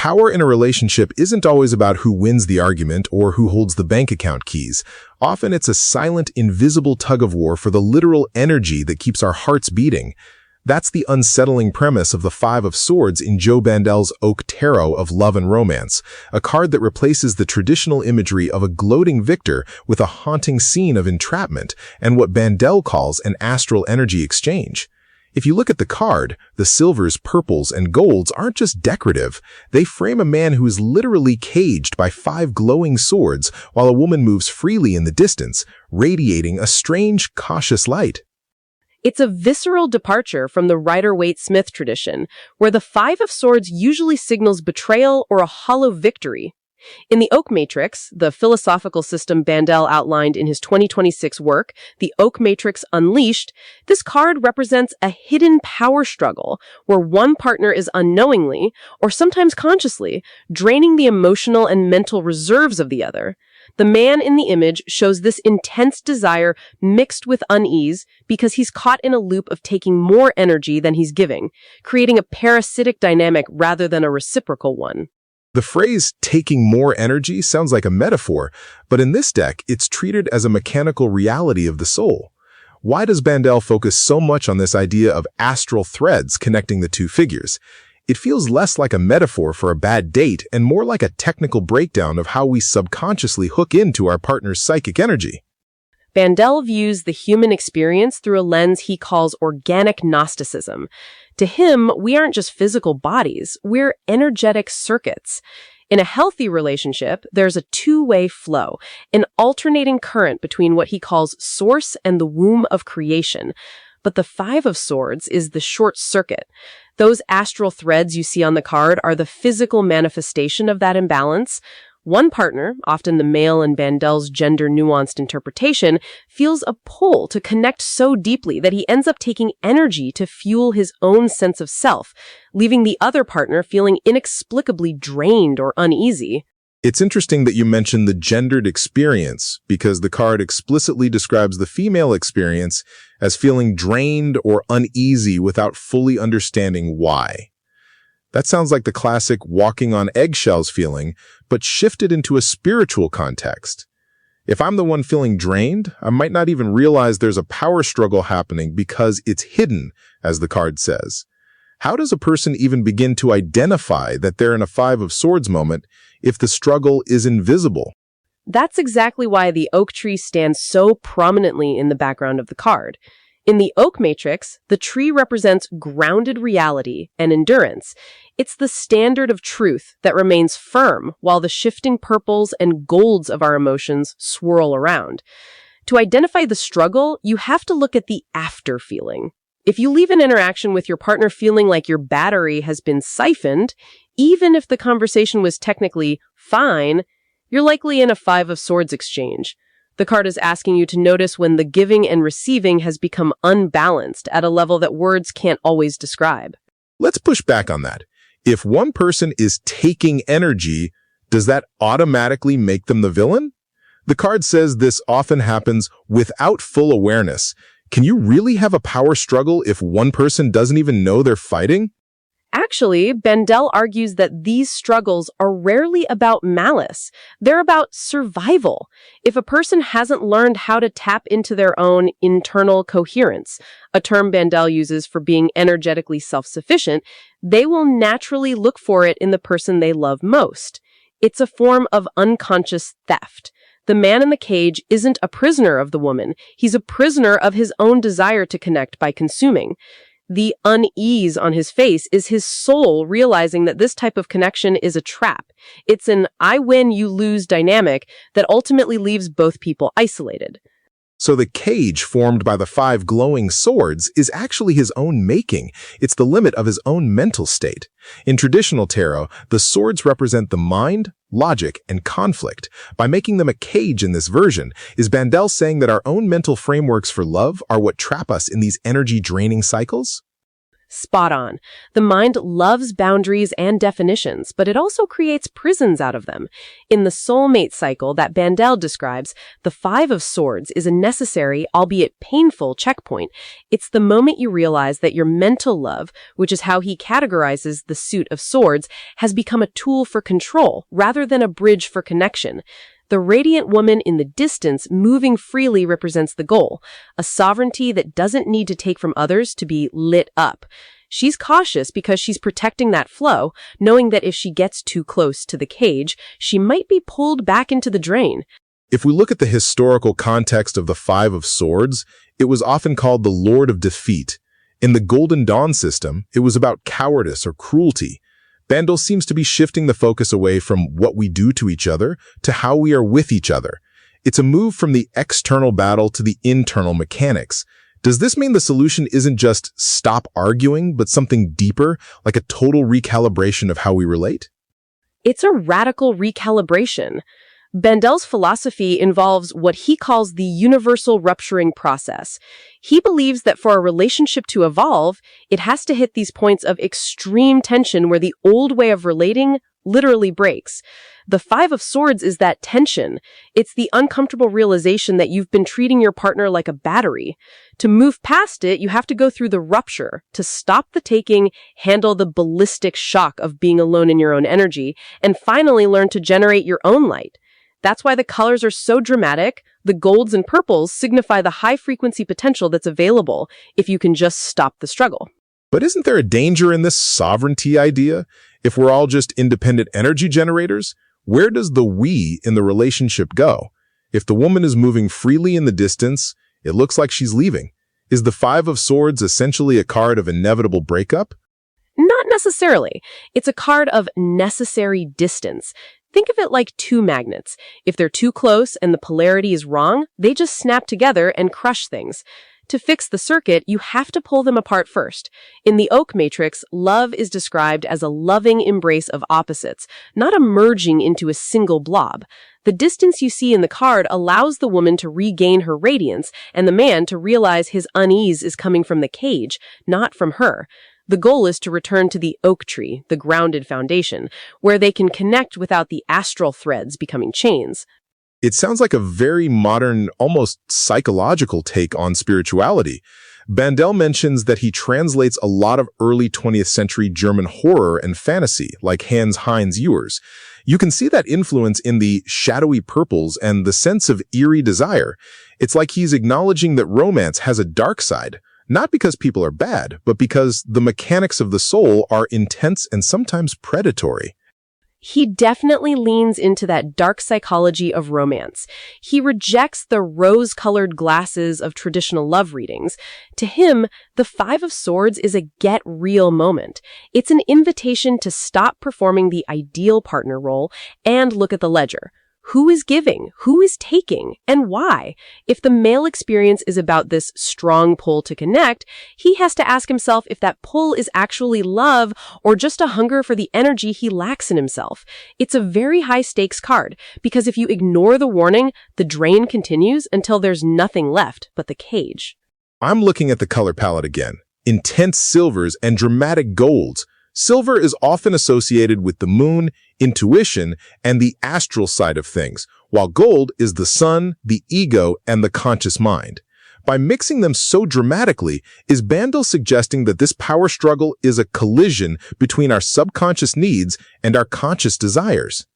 Power in a relationship isn't always about who wins the argument or who holds the bank account keys. Often it's a silent, invisible tug-of-war for the literal energy that keeps our hearts beating. That's the unsettling premise of the Five of Swords in Joe Bandel's Oak Tarot of Love and Romance, a card that replaces the traditional imagery of a gloating victor with a haunting scene of entrapment and what Bandel calls an astral energy exchange. If you look at the card, the silvers, purples, and golds aren't just decorative. They frame a man who is literally caged by five glowing swords while a woman moves freely in the distance, radiating a strange, cautious light. It's a visceral departure from the Rider-Waite-Smith tradition, where the Five of Swords usually signals betrayal or a hollow victory. In the Oak Matrix, the philosophical system Bandel outlined in his 2026 work, The Oak Matrix Unleashed, this card represents a hidden power struggle where one partner is unknowingly, or sometimes consciously, draining the emotional and mental reserves of the other. The man in the image shows this intense desire mixed with unease because he's caught in a loop of taking more energy than he's giving, creating a parasitic dynamic rather than a reciprocal one. The phrase taking more energy sounds like a metaphor, but in this deck, it's treated as a mechanical reality of the soul. Why does Bandel focus so much on this idea of astral threads connecting the two figures? It feels less like a metaphor for a bad date and more like a technical breakdown of how we subconsciously hook into our partner's psychic energy. Bandel views the human experience through a lens he calls organic Gnosticism. To him, we aren't just physical bodies, we're energetic circuits. In a healthy relationship, there's a two-way flow, an alternating current between what he calls source and the womb of creation. But the Five of Swords is the short circuit. Those astral threads you see on the card are the physical manifestation of that imbalance. One partner, often the male in Bandel's gender-nuanced interpretation, feels a pull to connect so deeply that he ends up taking energy to fuel his own sense of self, leaving the other partner feeling inexplicably drained or uneasy. It's interesting that you mentioned the gendered experience, because the card explicitly describes the female experience as feeling drained or uneasy without fully understanding why. That sounds like the classic walking on eggshells feeling, but shifted into a spiritual context. If I'm the one feeling drained, I might not even realize there's a power struggle happening because it's hidden, as the card says. How does a person even begin to identify that they're in a Five of Swords moment if the struggle is invisible? That's exactly why the oak tree stands so prominently in the background of the card. In the Oak Matrix, the tree represents grounded reality and endurance. It's the standard of truth that remains firm while the shifting purples and golds of our emotions swirl around. To identify the struggle, you have to look at the after feeling. If you leave an interaction with your partner feeling like your battery has been siphoned, even if the conversation was technically fine, you're likely in a Five of Swords exchange. The card is asking you to notice when the giving and receiving has become unbalanced at a level that words can't always describe. Let's push back on that. If one person is taking energy, does that automatically make them the villain? The card says this often happens without full awareness. Can you really have a power struggle if one person doesn't even know they're fighting? Actually, Bandel argues that these struggles are rarely about malice. They're about survival. If a person hasn't learned how to tap into their own internal coherence, a term Bandel uses for being energetically self-sufficient, they will naturally look for it in the person they love most. It's a form of unconscious theft. The man in the cage isn't a prisoner of the woman. He's a prisoner of his own desire to connect by consuming. The unease on his face is his soul realizing that this type of connection is a trap. It's an I win, you lose dynamic that ultimately leaves both people isolated. So the cage formed by the five glowing swords is actually his own making. It's the limit of his own mental state. In traditional tarot, the swords represent the mind, logic, and conflict. By making them a cage in this version, is Bandel saying that our own mental frameworks for love are what trap us in these energy-draining cycles? Spot on. The mind loves boundaries and definitions, but it also creates prisons out of them. In the soulmate cycle that Bandel describes, the Five of Swords is a necessary, albeit painful, checkpoint. It's the moment you realize that your mental love, which is how he categorizes the suit of swords, has become a tool for control rather than a bridge for connection. The radiant woman in the distance moving freely represents the goal, a sovereignty that doesn't need to take from others to be lit up. She's cautious because she's protecting that flow, knowing that if she gets too close to the cage, she might be pulled back into the drain. If we look at the historical context of the Five of Swords, it was often called the Lord of Defeat. In the Golden Dawn system, it was about cowardice or cruelty. Bandel seems to be shifting the focus away from what we do to each other to how we are with each other. It's a move from the external battle to the internal mechanics. Does this mean the solution isn't just stop arguing, but something deeper, like a total recalibration of how we relate? It's a radical recalibration. Bandel's philosophy involves what he calls the universal rupturing process. He believes that for a relationship to evolve, it has to hit these points of extreme tension where the old way of relating literally breaks. The Five of Swords is that tension. It's the uncomfortable realization that you've been treating your partner like a battery. To move past it, you have to go through the rupture, to stop the taking, handle the ballistic shock of being alone in your own energy, and finally learn to generate your own light. That's why the colors are so dramatic. The golds and purples signify the high-frequency potential that's available if you can just stop the struggle. But isn't there a danger in this sovereignty idea? If we're all just independent energy generators, where does the we in the relationship go? If the woman is moving freely in the distance, it looks like she's leaving. Is the Five of Swords essentially a card of inevitable breakup? Not necessarily. It's a card of necessary distance. Think of it like two magnets. If they're too close and the polarity is wrong, they just snap together and crush things. To fix the circuit, you have to pull them apart first. In the Oak Matrix, love is described as a loving embrace of opposites, not a merging into a single blob. The distance you see in the card allows the woman to regain her radiance, and the man to realize his unease is coming from the cage, not from her. The goal is to return to the oak tree, the grounded foundation, where they can connect without the astral threads becoming chains. It sounds like a very modern, almost psychological take on spirituality. Bandel mentions that he translates a lot of early 20th century German horror and fantasy, like Hans Heinz Ewers. You can see that influence in the shadowy purples and the sense of eerie desire. It's like he's acknowledging that romance has a dark side. Not because people are bad, but because the mechanics of the soul are intense and sometimes predatory. He definitely leans into that dark psychology of romance. He rejects the rose-colored glasses of traditional love readings. To him, the Five of Swords is a get-real moment. It's an invitation to stop performing the ideal partner role and look at the ledger. Who is giving? Who is taking? And why? If the male experience is about this strong pull to connect, he has to ask himself if that pull is actually love or just a hunger for the energy he lacks in himself. It's a very high-stakes card, because if you ignore the warning, the drain continues until there's nothing left but the cage. I'm looking at the color palette again. Intense silvers and dramatic golds. Silver is often associated with the moon, intuition, and the astral side of things, while gold is the sun, the ego, and the conscious mind. By mixing them so dramatically, is Bandel suggesting that this power struggle is a collision between our subconscious needs and our conscious desires?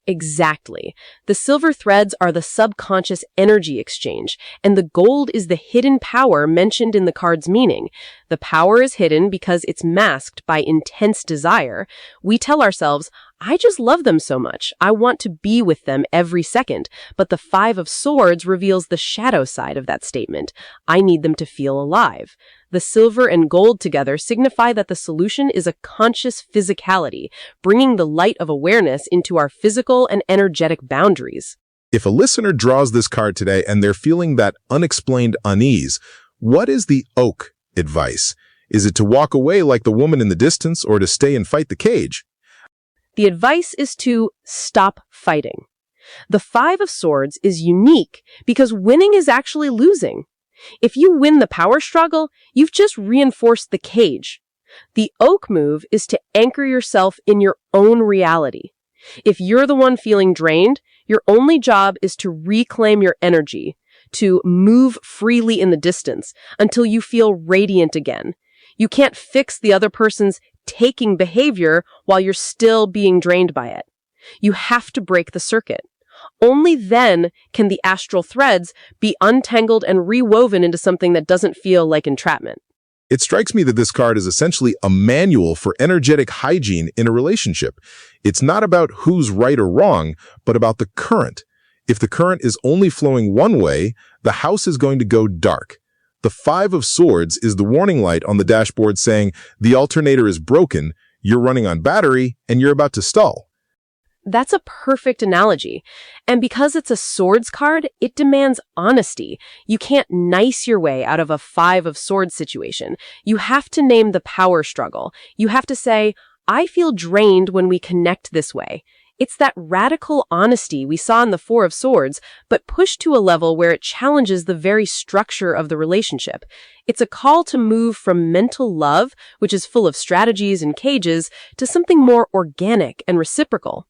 Exactly. The silver threads are the subconscious energy exchange, and the gold is the hidden power mentioned in the card's meaning. The power is hidden because it's masked by intense desire. We tell ourselves, I just love them so much. I want to be with them every second. But the Five of Swords reveals the shadow side of that statement. I need them to feel alive. The silver and gold together signify that the solution is a conscious physicality, bringing the light of awareness into our physical and energetic boundaries. If a listener draws this card today and they're feeling that unexplained unease, what is the oak advice? Is it to walk away like the woman in the distance or to stay and fight the cage? The advice is to stop fighting. The Five of Swords is unique because winning is actually losing. If you win the power struggle, you've just reinforced the cage. The oak move is to anchor yourself in your own reality. If you're the one feeling drained, your only job is to reclaim your energy, to move freely in the distance until you feel radiant again. You can't fix the other person's taking behavior while you're still being drained by it. You have to break the circuit. Only then can the astral threads be untangled and rewoven into something that doesn't feel like entrapment. It strikes me that this card is essentially a manual for energetic hygiene in a relationship. It's not about who's right or wrong, but about the current. If the current is only flowing one way, the house is going to go dark. The Five of Swords is the warning light on the dashboard saying the alternator is broken, you're running on battery, and you're about to stall. That's a perfect analogy. And because it's a swords card, it demands honesty. You can't nice your way out of a Five of Swords situation. You have to name the power struggle. You have to say, I feel drained when we connect this way. It's that radical honesty we saw in the Four of Swords, but pushed to a level where it challenges the very structure of the relationship. It's a call to move from mental love, which is full of strategies and cages, to something more organic and reciprocal.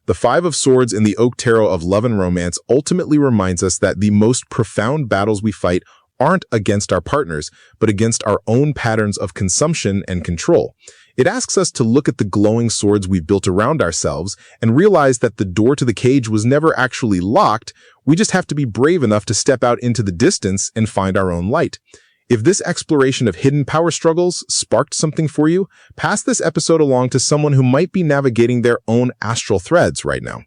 The Five of Swords in the Oak Tarot of Love and Romance ultimately reminds us that the most profound battles we fight aren't against our partners, but against our own patterns of consumption and control. It asks us to look at the glowing swords we've built around ourselves and realize that the door to the cage was never actually locked. We just have to be brave enough to step out into the distance and find our own light. If this exploration of hidden power struggles sparked something for you, pass this episode along to someone who might be navigating their own astral threads right now.